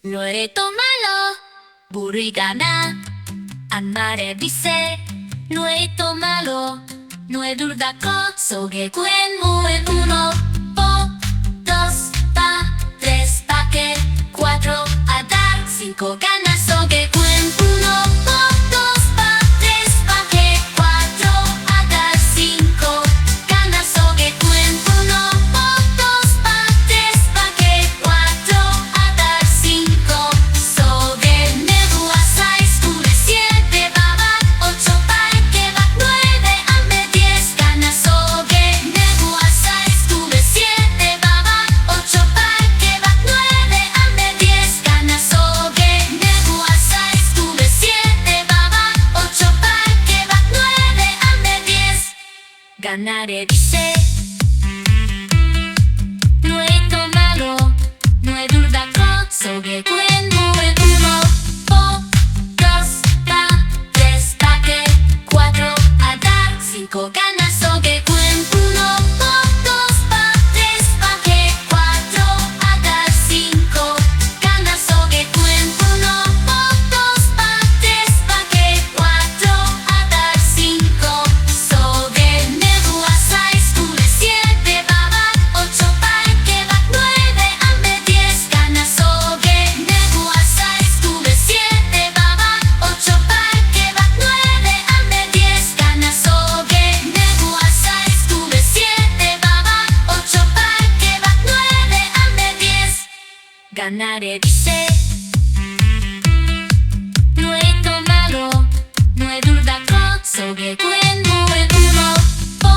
Nueve tomalo, burigana, anmare bise. Nueve tomalo, nueve durdako, soge cuen muen uno, po, dos, pa, tres, pa que, cuatro, a dar, cinco ganas, soge cuen uno, po, dos, pa, tres, pa que, cuatro, a dar, cinco ganas, soge cuen uno, po, dos, pa, tres, pa que, cuatro, a dar, cinco, soge nebu, a seis, cure, siete, baba, ocho, pa que va, nueve, ame, diez ganas, soge nebu, a seis, cure, siete, baba, ocho, pa que va, nueve, ame, diez ganas, soge nebu, a seis, cure, siete, baba, ocho, pa que va, nueve, ame, diez ganaré, dice. Nueve tomalo, nueve durdako, soge cuen muen uno, po, dos, pa, tres, pa que, cuatro, a dar, cinco ganas, soge cuen uno, po, dos, pa, tres, pa que, cuatro, a dar, cinco ganas, soge cuen uno, po, dos, pa, tres, pa que, cuatro, a dar, cinco, soge nebu, a seis, cure, siete, baba, ocho, pa que va, nueve, ame, diez ganas, soge nebu, a seis, cure, siete, baba, ocho, pa que va, nueve, ame, diez ganas, soge nebu, a seis, cure, siete, baba, ocho, pa que va, nueve, ame, diez ganaré, dice. Nueve tomalo, nueve durdako, soge cuen muen uno, po,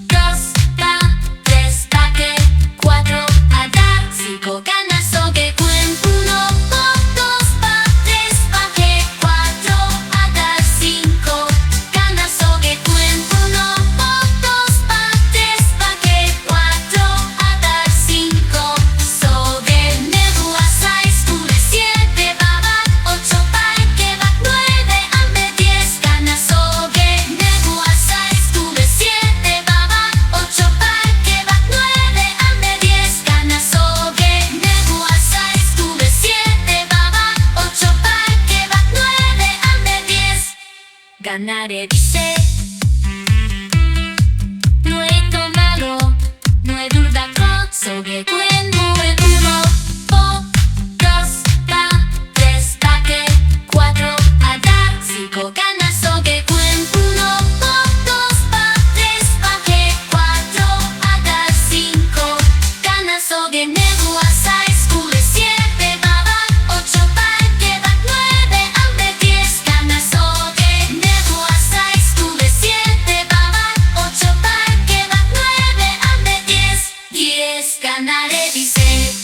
dos, pa, tres, pa que, cuatro, a dar, cinco ganas, soge cuen uno, po, dos, pa, tres, pa que, cuatro, a dar, cinco ganas, soge cuen uno, po, dos, pa, tres, pa que, cuatro, a dar, cinco, soge nebu, a seis, cure, siete, baba, ocho, pa que va, nueve, ame, diez ganas, soge nebu, a seis, cure, siete, baba, ocho, pa que va, nueve, ame, diez ganas, soge nebu, a seis, cure, siete, baba, ocho, pa que va, nueve, ame, diez ganaré, dice. Nueve tomalo, nueve durdako, soge cuen muen uno, po, dos, pa, tres, pa que, cuatro, a dar, cinco ganas, soge cuen uno, po, dos, pa, tres, pa que, cuatro, a dar, cinco ganas, soge nebu, a seis, cure, siete, baba, ocho, pa que va, nueve, ame, diez ganas, soge nebu, a seis, cure, siete, baba, ocho, pa que va, nueve, ame, diez ganaré, dice.